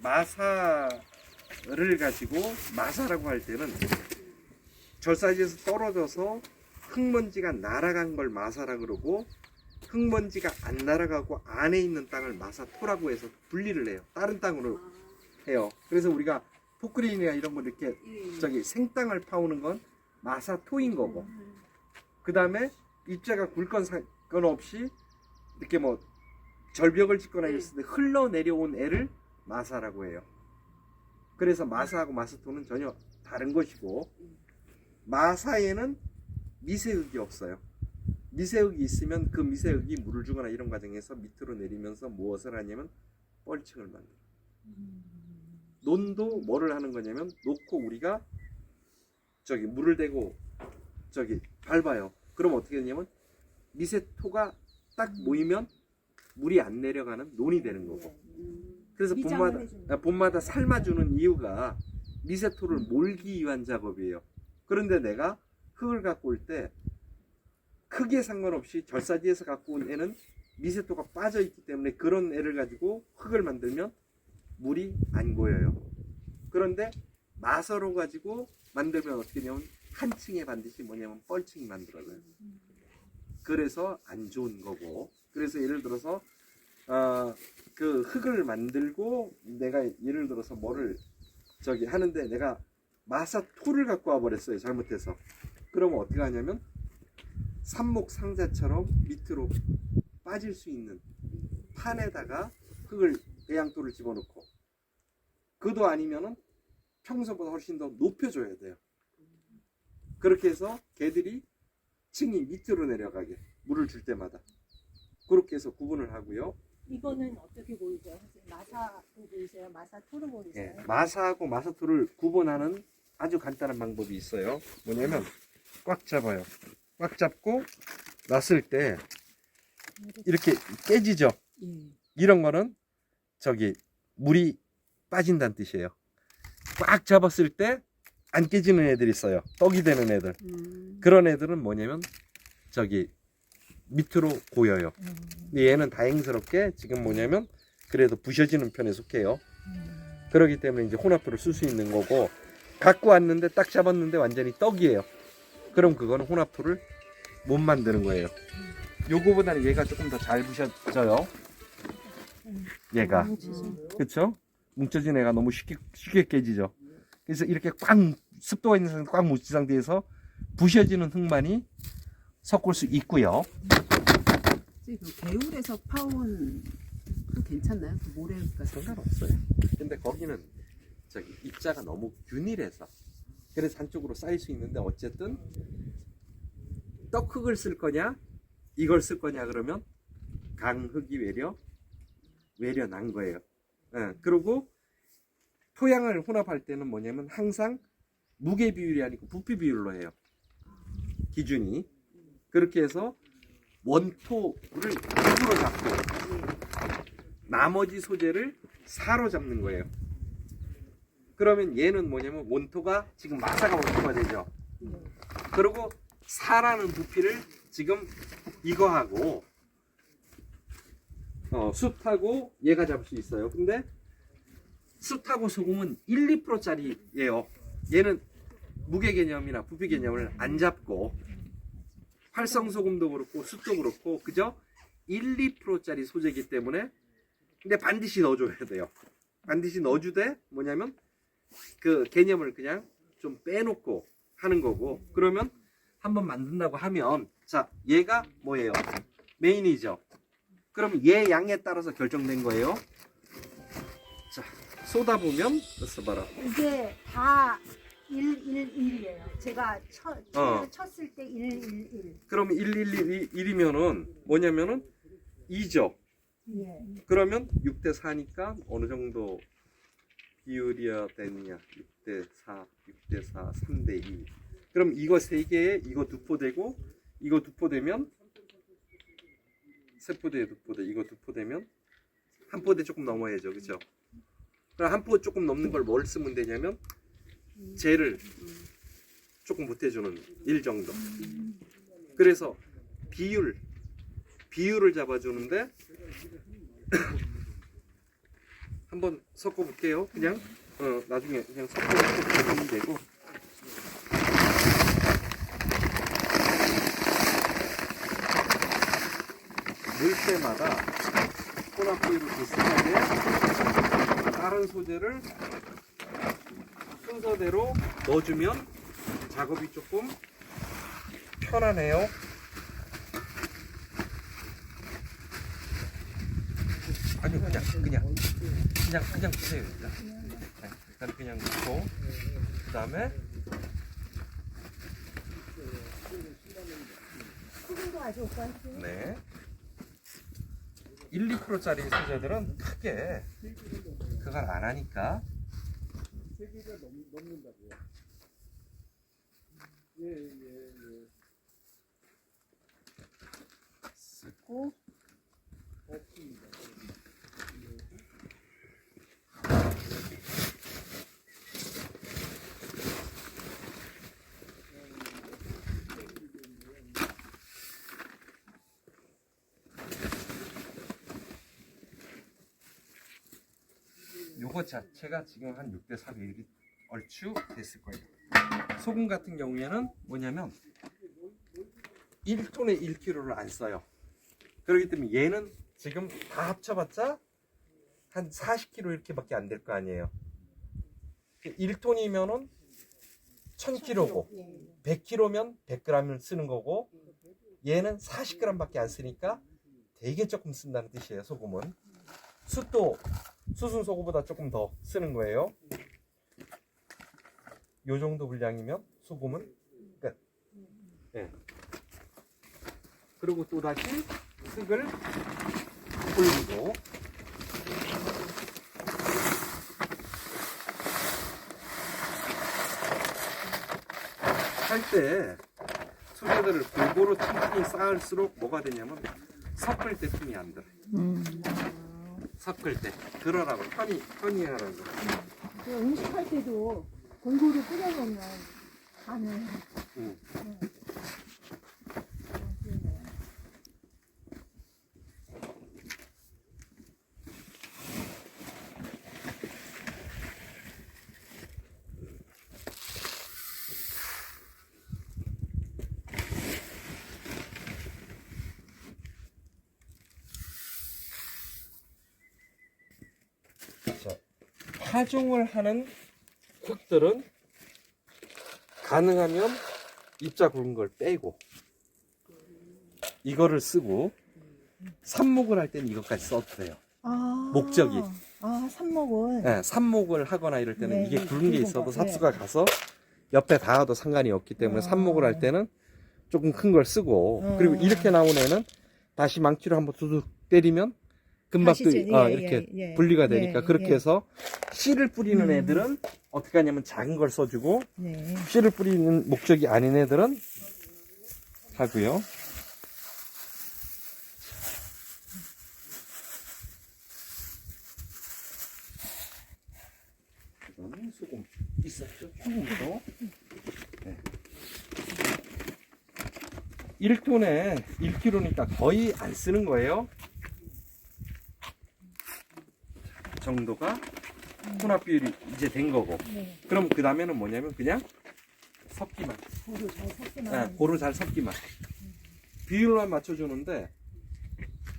마사를 가지고 마사라고 할 때는 절사지에서 떨어져서 흙먼지가 날아간 걸 마사라 그러고, 흙먼지가 안 날아가고 안에 있는 땅을 마사토라고 해서 분리를 해요. 다른 땅으로 해요. 그래서 우리가 포크레인이나 이런 거 이렇게 저기 생땅을 파오는 건 마사토인 거고, 그 다음에 입자가 굵건 사건 없이 이렇게 뭐 절벽을 짓거나 이랬을 때 흘러내려온 애를 마사라고 해요. 그래서 마사하고 마사토는 전혀 다른 것이고, 마사에는 미세흙이 없어요. 미세흙이 있으면 그 미세흙이 물을 주거나 이런 과정에서 밑으로 내리면서 무엇을 하냐면 뻘층을 만들어요. 논도 뭐를 하는 거냐면, 놓고 우리가 저기 물을 대고 저기 밟아요. 그럼 어떻게 되냐면 미세토가 딱 모이면 물이 안 내려가는 논이 되는 거고. 그래서 봄마다 삶아주는 이유가 미세토를 몰기 위한 작업이에요. 그런데 내가 흙을 갖고 올 때 크기에 상관없이 절사지에서 갖고 온 애는 미세토가 빠져 있기 때문에 그런 애를 가지고 흙을 만들면 물이 안 고여요. 그런데 마서로 가지고 만들면 어떻게 되냐면 한 층에 반드시 뭐냐면 뻘층이 만들어져요. 그래서 안 좋은 거고. 그래서 예를 들어서 그 흙을 만들고 내가 예를 들어서 뭐를 저기 하는데 내가 마사토를 갖고 와버렸어요. 잘못해서. 그러면 어떻게 하냐면 삽목상자처럼 밑으로 빠질 수 있는 판에다가 흙을 배양토를 집어넣고, 그도 아니면은 평소보다 훨씬 더 높여줘야 돼요. 그렇게 해서 개들이 층이 밑으로 내려가게 물을 줄 때마다 그렇게 해서 구분을 하고요. 이거는 어떻게 보이세요? 마사로 보이세요? 마사토로 보이세요? 예, 마사하고 마사토를 구분하는 아주 간단한 방법이 있어요. 뭐냐면 꽉 잡아요. 꽉 잡고 놨을 때 이렇게 깨지죠. 이런 거는 저기 물이 빠진다는 뜻이에요. 꽉 잡았을 때 안 깨지는 애들이 있어요. 떡이 되는 애들. 그런 애들은 뭐냐면 저기 밑으로 고여요. 근데 얘는 다행스럽게 지금 뭐냐면 그래도 부셔지는 편에 속해요. 그렇기 때문에 이제 혼합토를 쓸 수 있는 거고, 갖고 왔는데 딱 잡았는데 완전히 떡이에요. 그럼 그거는 혼합토를 못 만드는 거예요. 요거보다는 얘가 조금 더 잘 부셔져요. 얘가. 그쵸? 뭉쳐진 애가 너무 쉽게 깨지죠. 그래서 이렇게 꽉 습도가 있는 상태, 꽉 뭉친 상태에서 부셔지는 흙만이 섞을 수 있고요. 그 개울에서 파온 또 괜찮나요? 그 모래가 상관없어요. 근데 거기는 저기 입자가 너무 균일해서 그래서 한쪽으로 쌓일 수 있는데, 어쨌든 떡흙을 쓸 거냐 이걸 쓸 거냐 그러면 강흙이 외려 난 거예요. 그리고 토양을 혼합할 때는 뭐냐면 항상 무게 비율이 아니고 부피 비율로 해요. 기준이. 그렇게 해서 원토를 6으로 잡고 나머지 소재를 4로 잡는 거예요. 그러면 얘는 뭐냐면 원토가 지금 마사가 원토가 되죠. 그리고 4라는 부피를 지금 이거하고 숯하고 얘가 잡을 수 있어요. 근데 숯하고 소금은 1, 2%짜리예요. 얘는 무게 개념이나 부피 개념을 안 잡고, 활성 소금도 그렇고 숯도 그렇고 그죠? 1, 2%짜리 소재이기 때문에 근데 반드시 넣어줘야 돼요. 반드시 넣어주되 뭐냐면 그 개념을 그냥 좀 빼놓고 하는 거고. 그러면 한번 만든다고 하면 자 얘가 뭐예요? 메인이죠. 그럼 얘 양에 따라서 결정된 거예요. 자 쏟아보면 써봐라. 이게 다 111이에요. 제가 쳤을 때 111. 그러면 111이면은 뭐냐면은 2죠. 예. 그러면 6대 4니까 어느 정도 비율이어야 되느냐? 6대 4, 6대 4, 3대 2. 그럼 이거 3개에 이거 2포 되고 이거 2포 되면 3포대에 2포대, 이거 2포 되면 한 포대 조금 넘어야죠. 그죠? 그럼 한 포 조금 넘는 걸 뭘 쓰면 되냐면 쟤를 조금 못해주는 1 정도. 그래서 비율을 잡아주는데 한번 섞어 볼게요. 그냥 나중에 그냥 섞어주면 되고. 넣을 때마다 혼합비를 비슷하게 다른 소재를 순서대로 넣어주면 작업이 조금 편하네요. 아니요, 그냥 주세요. 일단. 네, 일단 그냥 넣고 그 다음에 소금도 가져올까요? 네. 1, 2%짜리 소재들은 크게 그걸 안 하니까. 쓰고 요거 자체가 지금 한 6대 4이 얼추 됐을 거예요. 소금 같은 경우에는 뭐냐면 1톤에 1kg를 안 써요. 그렇기 때문에 얘는 지금 다 합쳐봤자 한 40kg 이렇게밖에 안 될 거 아니에요. 1톤이면은 1000kg고 100kg면 100g을 쓰는 거고 얘는 40g밖에 안 쓰니까 되게 조금 쓴다는 뜻이에요. 소금은 숯도 숯은 소금보다 조금 더 쓰는 거예요. 요 정도 분량이면 소금은 끝. 네. 그리고 또 다시 흙을 올리고 할 때 소재들을 골고루 튼튼히 쌓을수록 뭐가 되냐면 섞을 때 틈이 안 들어. 섞을 때 그러라고 편히 하라고. 음식할 때도 골고루 끓여놓으면 간을 파종을 하는 흙들은 가능하면 입자 굵은 걸 빼고 이거를 쓰고 삽목을 할 때는 이것까지 써도 돼요. 목적이. 삽목은. 네, 삽목을 하거나 이럴 때는 네, 이게 굵은 게 있어도 거, 삽수가 가서 옆에 닿아도 상관이 없기 때문에 삽목을 할 때는 조금 큰 걸 쓰고 그리고 이렇게 나온 애는 다시 망치로 한번 두둑 때리면 금방 또 이렇게 분리가 되니까 그렇게 해서 씨를 뿌리는 애들은 어떻게 하냐면 작은 걸 써주고 씨를 뿌리는 목적이 아닌 애들은 하고요. 그다음에 소금 있었죠? 소금도 1톤에 1kg니까 거의 안 쓰는 거예요. 정도가 혼합 비율이 이제 된 거고. 그럼 그 다음에는 뭐냐면 그냥 섞기만. 고루 잘 섞기만. 고루 잘 섞기만. 비율만 맞춰주는데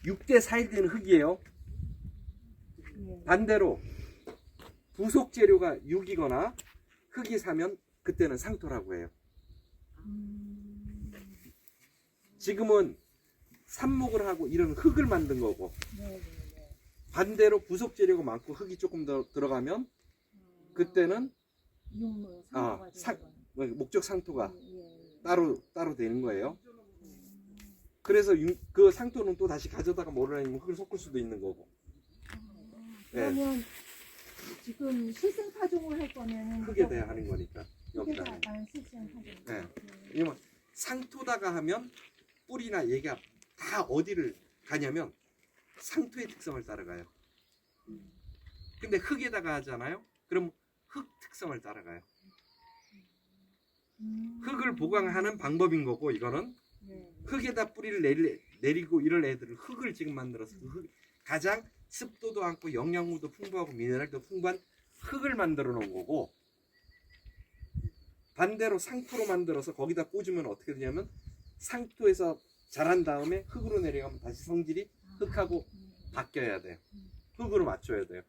6대 4일 되는 흙이에요. 반대로 부속 재료가 6이거나 흙이 4면 그때는 상토라고 해요. 지금은 삽목을 하고 이런 흙을 만든 거고 반대로 부속 재료가 많고 흙이 조금 더 들어가면 그때는 목적 상토가 따로 되는 거예요. 그래서 그 상토는 또 다시 가져다가 뭐를 하냐면 흙을 섞을 수도 있는 거고. 그러면 지금 실생 파종을 할 거면 흙에 대해 하는 거니까. 흙에다 실생 파종. 왜냐면 상토다가 하면 뿌리나 얘가 다 어디를 가냐면 상토의 특성을 따라가요. 근데 흙에다가 하잖아요. 그럼 흙 특성을 따라가요. 흙을 보강하는 방법인 거고 이거는 흙에다 뿌리를 내리고 이런 애들을 흙을 지금 만들어서 가장 습도도 많고 영양분도 풍부하고 미네랄도 풍부한 흙을 만들어 놓은 거고, 반대로 상토로 만들어서 거기다 꽂으면 어떻게 되냐면 상토에서 자란 다음에 흙으로 내려가면 다시 성질이 흙하고 바뀌어야 돼요. 흙으로 맞춰야 돼요.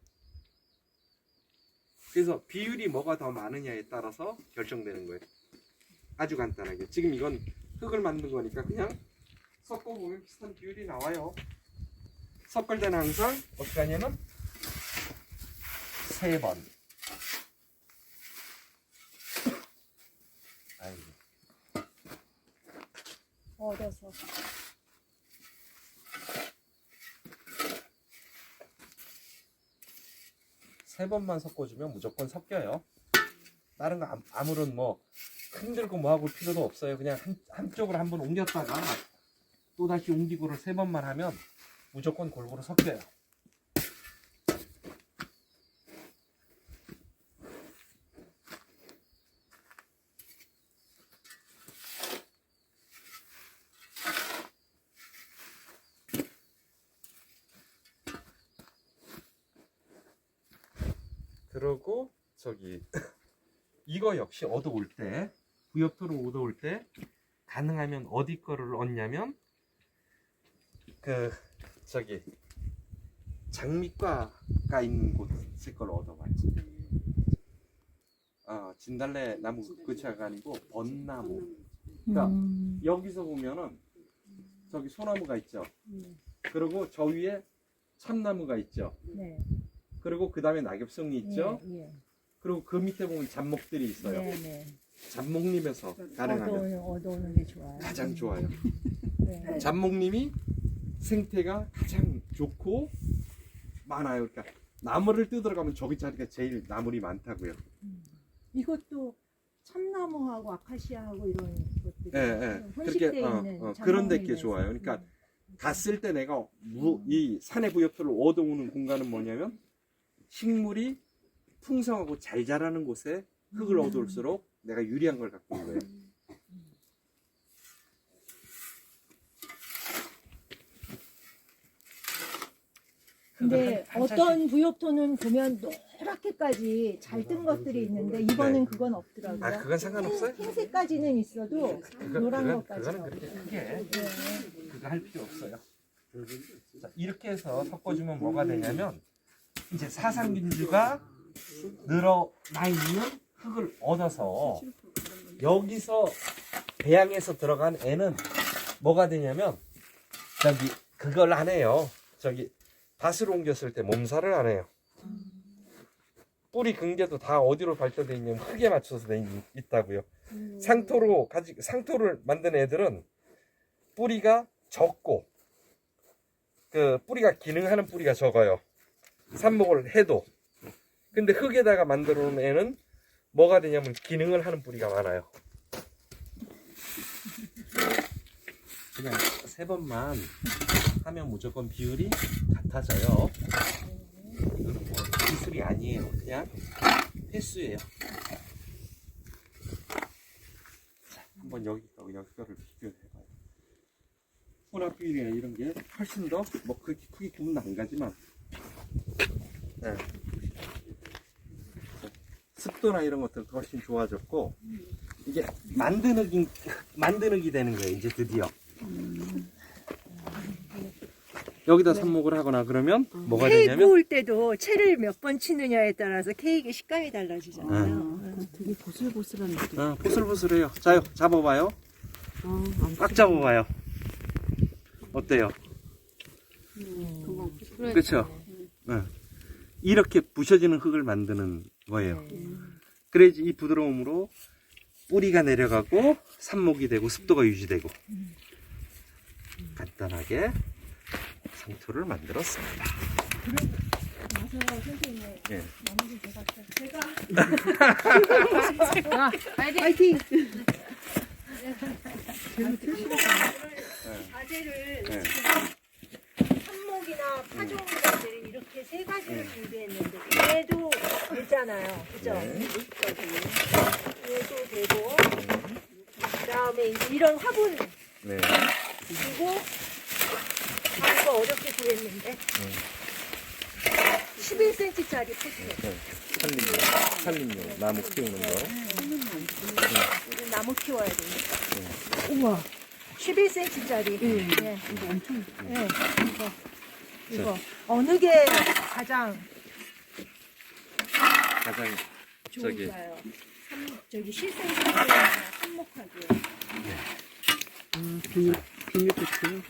그래서 비율이 뭐가 더 많으냐에 따라서 결정되는 거예요. 아주 간단하게. 지금 이건 흙을 만든 거니까 그냥 섞어보면 비슷한 비율이 나와요. 섞을 때는 항상 어떻게 하냐면 3번. 아이고. 얻어서. 세 번만 섞어주면 무조건 섞여요. 다른 거 아무런 뭐 흔들고 뭐 하고 필요도 없어요. 그냥 한쪽으로 한번 옮겼다가 또 다시 옮기고를 3번만 하면 무조건 골고루 섞여요. 그러고 저기 이거 역시 얻어올 때, 부엽토를 얻어올 때 가능하면 어디 거를 얻냐면 그 저기 장미과가 있는 곳에 걸 얻어봐요. 진달래 나무 그치가 아니고 벚나무. 그러니까 여기서 보면은 저기 소나무가 있죠. 그리고 저 위에 참나무가 있죠. 네. 그리고 그 다음에 낙엽송이 있죠. 예, 예. 그리고 그 밑에 보면 잡목들이 있어요. 네, 네. 잡목림에서 가능하면 얻어오는 게 좋아요. 가장 좋아요. 네. 잡목림이 생태가 가장 좋고 많아요. 그러니까 나무를 뜯으러 가면 저기 자리가 제일 나물이 많다고요. 이것도 참나무하고 아카시아하고 이런 것들이 예, 예. 혼식되어 그렇게 있는 그런 데게 장목림에서. 좋아요. 그러니까 갔을 때 내가 이 산의 부엽토를 얻어오는 공간은 뭐냐면 식물이 풍성하고 잘 자라는 곳에 흙을 얻어올수록 내가 유리한 걸 갖고 있는 거예요. 근데 어떤 부엽토는 보면 노랗게까지 잘 뜬 것들이 있는데 이거는 그건 없더라고요. 아, 그건 상관없어요? 흰색까지는 있어도 노란 것까지 그거는 그렇게 크게 그거 할 필요 없어요. 자, 이렇게 해서 섞어주면 뭐가 되냐면 이제 사상균주가 늘어나 있는 흙을 얻어서 여기서 배양해서 들어간 애는 뭐가 되냐면 저기 그걸 안 해요. 저기 밭을 옮겼을 때 몸살을 안 해요. 뿌리 근개도 다 어디로 발달되어 있냐면 흙에 맞춰서 돼 있다고요. 상토를 만든 애들은 뿌리가 적고 그 뿌리가 기능하는 뿌리가 적어요. 삽목을 해도. 근데 흙에다가 만들어 놓은 애는 뭐가 되냐면 기능을 하는 뿌리가 많아요. 그냥 3번만 하면 무조건 비율이 같아져요. 이거는 뭐 기술이 아니에요. 그냥 횟수예요. 자, 한번 여기 거를 비교해봐요. 혼합 비율이나 이런 게 훨씬 더 뭐 그렇게 크게 구분 안 가지만 네. 습도나 이런 것들도 훨씬 좋아졌고 이게 만든 흙이 되는 거예요. 이제 드디어 여기다 삽목을 하거나 그러면 뭐가 케이크 되냐면 구울 때도 채를 몇 번 치느냐에 따라서 케이크 식감이 달라지잖아요. 되게 보슬보슬한 느낌. 보슬보슬해요. 자요, 잡아봐요. 꽉 잡아봐요. 어때요? 그렇죠. 이렇게 부셔지는 흙을 만드는 거예요. 그래야지 이 부드러움으로 뿌리가 내려가고 삽목이 되고 습도가 유지되고 간단하게 상토를 만들었습니다. 맞아요, 선생님. 예. 나머지 제가 파이팅! 과제를 네. 삽목이나 파종 과제를 이렇게 3가지를 준비했는데 얘도 되잖아요, 그죠? 얘도 되고 그다음에 이런 화분 네. 그리고 이거 어렵게 구했는데 11cm짜리 포트. 네. 산림용 나무 키우는 거. 우리 나무 키워야 되니까. 우와. 11cm짜리. 예. 예. 이거 엄청. 예. 이거. 어느 게 가장 가장 저기 좋을까요? 저기 실생활에 한몫하게. 비닐포트.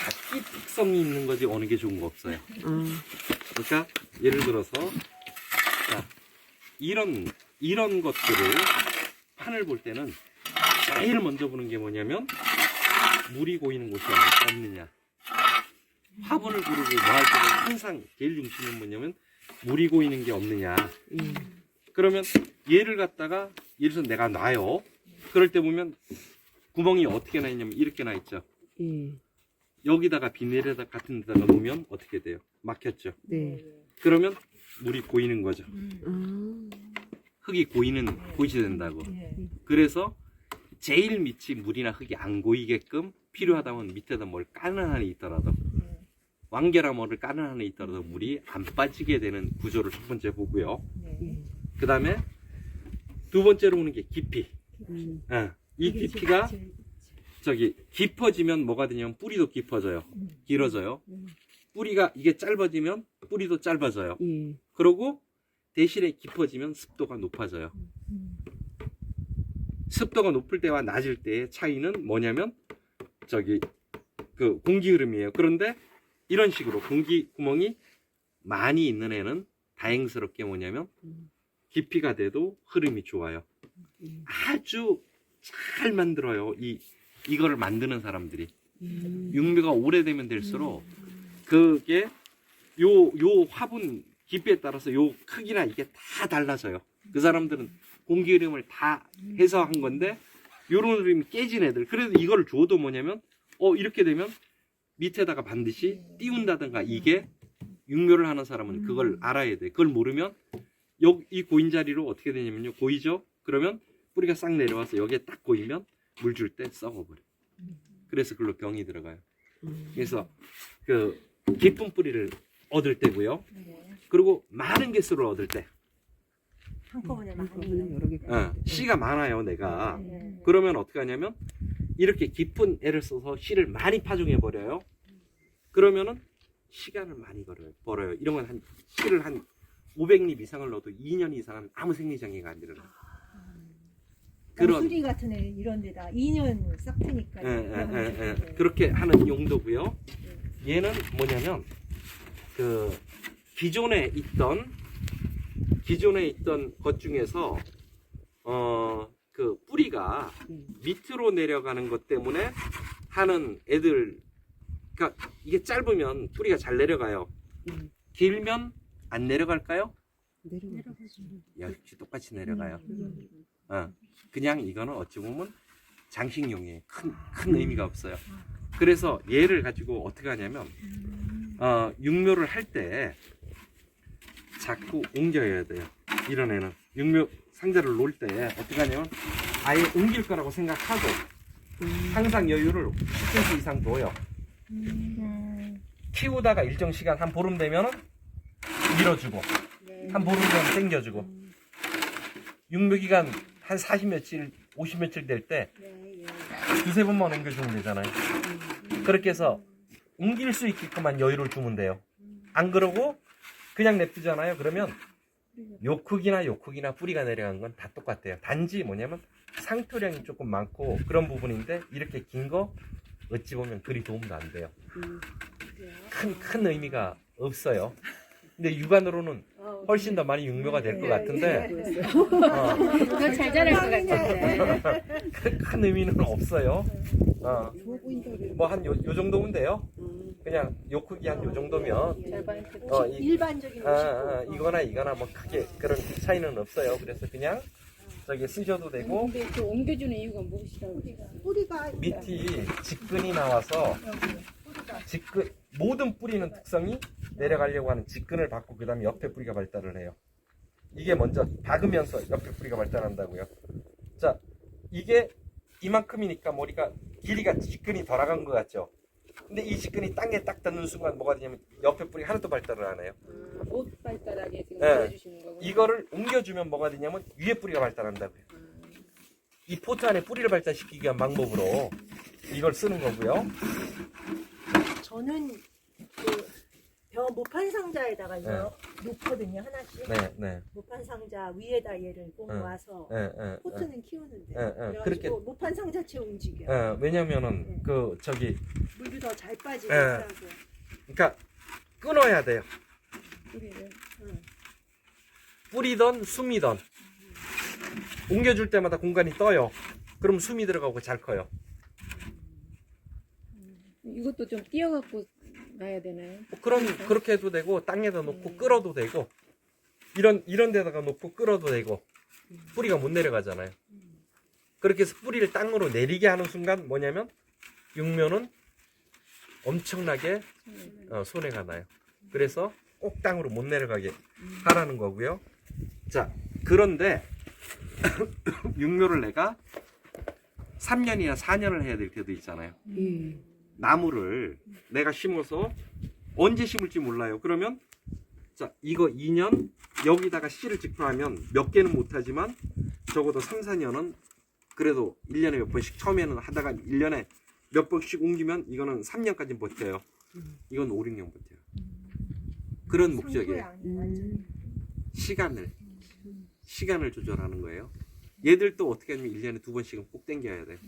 각기 특성이 있는 거지 어느 게 좋은 거 없어요. 그러니까 예를 들어서 자, 이런 것들을 판을 볼 때는 제일 먼저 보는 게 뭐냐면 물이 고이는 곳이 없느냐. 화분을 고르고 뭐 할 때는 항상 제일 중심은 뭐냐면 물이 고이는 게 없느냐. 그러면 얘를 갖다가 예를 들어서 내가 놔요. 그럴 때 보면 구멍이 어떻게 나 있냐면 이렇게 나 있죠. 여기다가 비닐에다 같은 데다가 놓으면 어떻게 돼요? 막혔죠. 네. 그러면 물이 고이는 거죠. 흙이 고이지 된다고. 예. 그래서 제일 밑이 물이나 흙이 안 고이게끔 필요하다면 밑에다 뭘 까는 한이 있더라도 완결한 뭐를 까는 한이 있더라도 물이 안 빠지게 되는 구조를 첫 번째 보고요. 그 다음에 두 번째로 보는 게 깊이. 이 깊이가 저기 깊어지면 뭐가 되냐면 뿌리도 깊어져요. 길어져요. 뿌리가 이게 짧아지면 뿌리도 짧아져요. 그리고 대신에 깊어지면 습도가 높아져요. 습도가 높을 때와 낮을 때의 차이는 뭐냐면 저기 그 공기 흐름이에요. 그런데 이런 식으로 공기 구멍이 많이 있는 애는 다행스럽게 뭐냐면 깊이가 돼도 흐름이 좋아요. 아주 잘 만들어요. 이거를 만드는 사람들이. 육묘가 오래되면 될수록 그게 요 화분 깊이에 따라서 요 크기나 이게 다 달라져요. 그 사람들은 공기 흐름을 다 해서 한 건데 요런 흐름이 깨진 애들. 그래도 이걸 줘도 뭐냐면 이렇게 되면 밑에다가 반드시 띄운다든가 이게 육묘를 하는 사람은 그걸 알아야 돼. 그걸 모르면 이 고인 자리로 어떻게 되냐면요. 고이죠? 그러면 뿌리가 싹 내려와서 여기에 딱 고이면 물 줄 때 썩어버려. 그래서 그걸로 병이 들어가요. 그래서 그 깊은 뿌리를 얻을 때고요. 그리고 많은 개수를 얻을 때. 한꺼번에 많이. 여러 개. 씨가 많아요, 내가. 그러면 어떻게 하냐면 이렇게 깊은 애를 써서 씨를 많이 파종해 버려요. 그러면은 시간을 많이 벌어요. 이런 건 씨를 한 500립 이상을 넣어도 2년 이상은 아무 생리장애가 안 일어나요. 수리 같은 애 이런 데다 2년 싹 트니까. 그렇게 하는 용도고요. 얘는 뭐냐면 그 기존에 있던 것 중에서 그 뿌리가 밑으로 내려가는 것 때문에 하는 애들, 그러니까 이게 짧으면 뿌리가 잘 내려가요. 길면 안 내려갈까요? 내려가죠. 역시 똑같이 내려가요. 그냥 이거는 어찌 보면 장식용이에요. 큰 의미가 없어요. 그래서 얘를 가지고 어떻게 하냐면 육묘를 할 때 자꾸 옮겨야 돼요. 이런 애는 육묘 상자를 놓을 때 어떻게 하냐면 아예 옮길 거라고 생각하고 항상 여유를 10cm 이상 둬요. 키우다가 일정 시간 한 보름 되면 밀어주고 한 보름 되면 당겨주고 육묘 기간 한 40며칠 50며칠 될 때 두세 번만 옮겨주면 되잖아요. 그렇게 해서 옮길 수 있게끔만 여유를 주면 돼요. 안 그러고 그냥 냅두잖아요. 그러면 요 크기나 뿌리가 내려간 건 다 똑같아요. 단지 뭐냐면 상토량이 조금 많고 그런 부분인데 이렇게 긴 거 어찌 보면 그리 도움도 안 돼요. 큰 의미가 없어요. 근데 육안으로는 훨씬 더 많이 육묘가 될 것 같은데 더 잘 자랄 것 같은데. 큰 의미는 없어요. 뭐 한 요 정도면 돼요. 그냥 요 크기 한 요 정도면 일반적인 이거나 뭐 크게 그런 차이는 없어요. 그래서 그냥 저기 쓰셔도 되고. 근데 그 옮겨주는 이유가 무엇이라고? 뿌리가 밑이 직근이 나와서 모든 뿌리는 특성이 내려가려고 하는 직근을 받고 그 다음에 옆에 뿌리가 발달을 해요. 이게 먼저 박으면서 옆에 뿌리가 발달한다고요. 자, 이게 이만큼이니까 머리가 길이가 직근이 덜어간 것 같죠. 근데 이 직근이 땅에 딱 닿는 순간 뭐가 되냐면 옆에 뿌리 하나도 발달을 안 해요. 옷 발달하게 지금 네. 보여주시는 거고. 이거를 옮겨주면 뭐가 되냐면 위에 뿌리가 발달한다고요. 이 포트 안에 뿌리를 발달시키기 위한 방법으로 이걸 쓰는 거고요. 저는 벼 모판 상자에다가 이거 놓거든요, 하나씩. 네, 네. 모판 상자 위에다 얘를 꼭 놔서 포트는 키우는데. 그래가지고 그렇게 모판 상자채 움직여. 왜냐면은 그 저기 물도 더 잘 빠지고 예. 하고. 그러니까 끊어야 돼요. 뿌리를. 뿌리던 숨이던 옮겨줄 때마다 공간이 떠요. 그럼 숨이 들어가고 잘 커요. 이것도 좀 띄어갖고 놔야 되나요? 그렇게 해도 되고 땅에다 놓고 끌어도 되고 이런 데다가 놓고 끌어도 되고 뿌리가 못 내려가잖아요. 그렇게 해서 뿌리를 땅으로 내리게 하는 순간 뭐냐면 육묘는 엄청나게 손해가 나요. 그래서 꼭 땅으로 못 내려가게 하라는 거고요. 자, 그런데 육묘를 내가 3년이나 4년을 해야 될 때도 있잖아요. 나무를 내가 심어서 언제 심을지 몰라요. 그러면 자, 이거 2년 여기다가 씨를 직파하면 몇 개는 못하지만 적어도 3, 4년은 그래도 1년에 몇 번씩 처음에는 하다가 1년에 몇 번씩 옮기면 이거는 3년까지 버텨요. 이건 5, 6년 버텨요. 그런 목적이에요. 시간을 조절하는 거예요. 얘들도 어떻게 하냐면 1년에 2번씩은 꼭 당겨야 돼.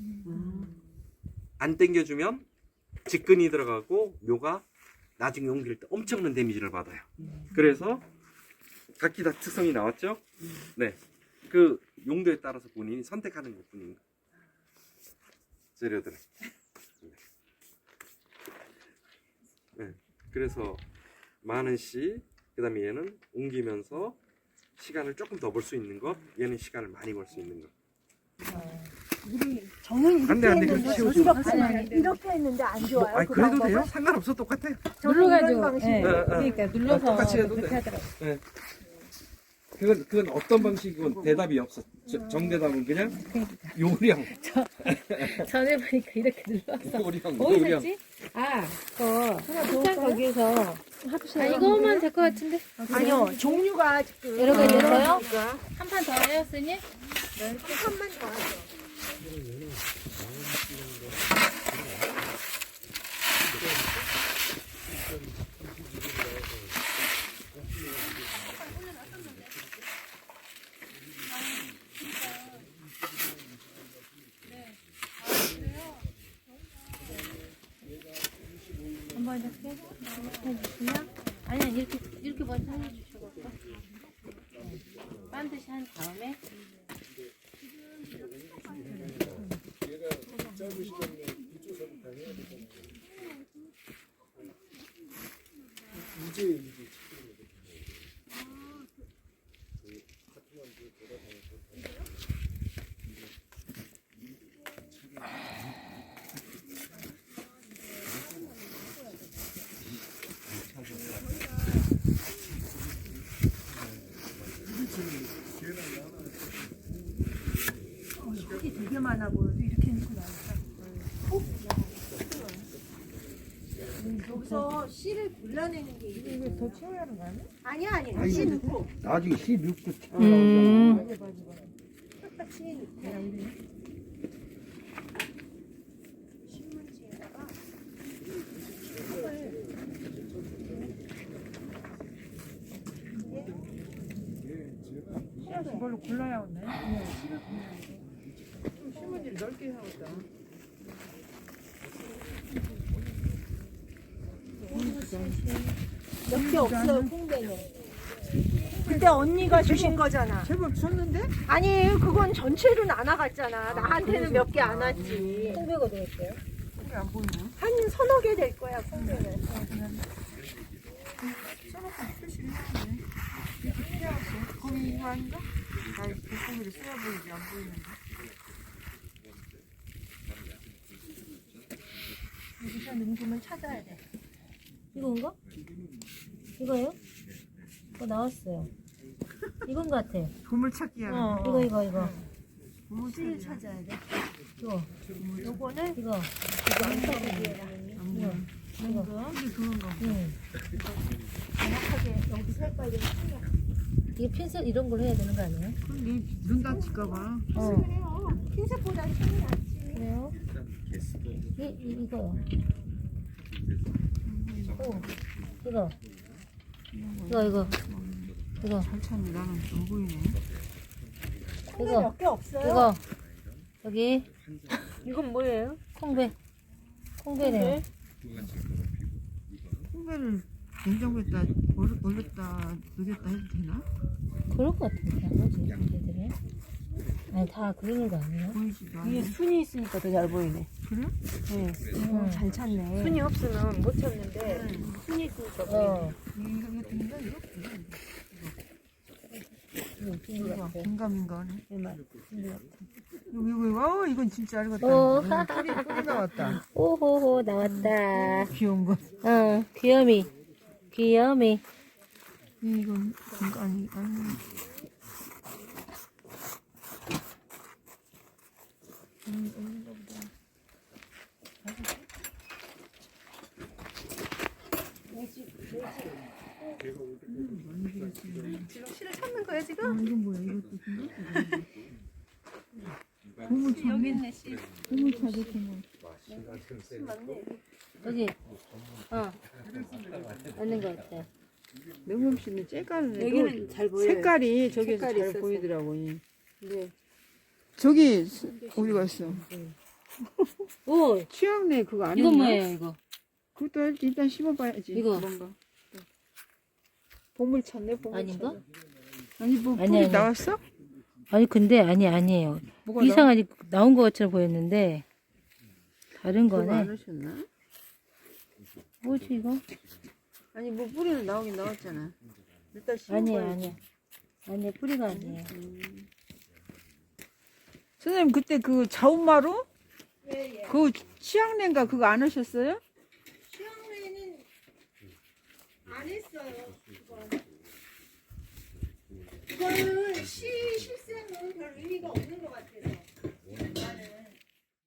안 당겨주면 직근이 들어가고 묘가 나중에 옮길 때 엄청난 데미지를 받아요. 그래서 각기 다 특성이 나왔죠? 네. 그 용도에 따라서 본인이 선택하는 것 뿐입니다. 재료들은. 네. 그래서 많은 씨, 그 다음에 얘는 옮기면서 시간을 조금 더 벌 수 있는 것, 얘는 시간을 많이 벌 수 있는 것. 저는 이렇게 안 돼, 했는데 그거 이렇게 했는데 안 좋아요. 아니, 그 그래도 방법은? 돼요? 상관없어, 똑같아요. 저는 이런 방식으로. 그러니까 눌러서 똑같이 해도 그렇게 돼. 하더라고요. 네. 그건 어떤 방식이건 대답이 없어. 정대답은 그냥 요령. 전에 보니까 이렇게 눌러서. 요령, 어디 요령. 샀지? 그거 시장 넣을까요? 거기에서 이거만 될 것 같은데? 아니요, 종류가 지금 여러 가지 있어요? 그러니까 한 판 더 해요, 스님? 한 판만 더 하죠. 한번 이렇게 해주시면 아니 이렇게 먼저 해주시고 반드시 한 다음에 속이 되게 많아 보여도 이렇게 놓고 나니까 여기서 씨를 골라내는 게 이게 더 채워야 하는 거 아니야? 아니야 씨 넣고 나중에 씨 넣고 딱 씨 넣고 신문지에다가 이걸로 골라야 오네. 좀 신문지를 넓게 해야겠다. 몇 개 없어요 홍대는. 근데 언니가 주신 거잖아. 제법 줬는데? 아니 그건 전체로 나눠갔잖아. 나한테는 몇 개 안 왔지. 홍대가 되겠어요? 그게 안 보이네. 한 서너 개 될 거야 홍대는. 써놓고 표시를 해야네. 이렇게 필요하지. 거기 이거 아닌가? 나 돋보기를 써야 보이지 안 보이는데. 여기서 능금을 찾아야 돼. 이건가? 이거요? 나왔어요. 이건 것 같아. 보물찾기 하는 이거, 이거. 씨를 찾아야 돼. 이거. 요거는 이거. 안 이거. 이게 그건가 봐. 응. 정확하게 여기 색깔이 이게 핀셋 이런 걸 해야 되는 거 아니에요? 근데 눈 다칠까봐. 어. 그래요. 핀셋보다 힘이 낫지. 그래요? 이거요. 오, 이거. 이거. 잘 찾네. 나는 안 보이네. 이거. 몇 개 없어요. 이거. 여기. 이건 뭐예요? 콩배네요. 콩배를 냉장고에다 얼렸다 녹였다 해도 되나? 그럴 것 같은데, 뭐지, 얘들이? 아니, 다 그러는 거 아니에요? 보이지도 위에 않네. 순이 있으니까 더 잘 보이네. 그래? 네. 잘 찾네. 순이 없으면 못 찾는데 순이 있으니까 보이네. 어. 이거 된가 이거? 이거. 긴가민가 하네. 이거. 이거 이건 진짜 알겠다. 오. 뿌리 나왔다. 오호호, 나왔다. 귀여운 거. 어, 귀요미. 이건 아니. 실을 찾는 거야 지금? 이건 뭐야? 이것도 긴가? 여기 있네 씨. 보물 찾았구나. 여기. 맞는 것 같아. 명품 씨는 째깔은 여기는 잘 보여요. 색깔이 저기 색깔이 잘 있어서. 보이더라고. 네. 저기 어디 갔어? 오, 취향내 그거 안 이건 했나? 뭐예요, 이거? 그것도 일단 씹어봐야지. 이거. 뭔가. 보물 찾네. 보물 아닌가? 찾네. 아니 뭐 아니, 풀이 아니. 나왔어? 아니, 근데, 아니에요. 뭐가 이상하게 나온 것처럼 보였는데, 다른 그거 안 거네. 하셨나? 뭐지, 이거? 아니 뭐 뿌리는 나오긴 나왔잖아. 일단 아니에요. 아니에요, 뿌리가 아니에요. 선생님 그때 그 자운마루? 예. 그 취향내인가 그거 안 하셨어요? 수영회는 안 했어요. 그건.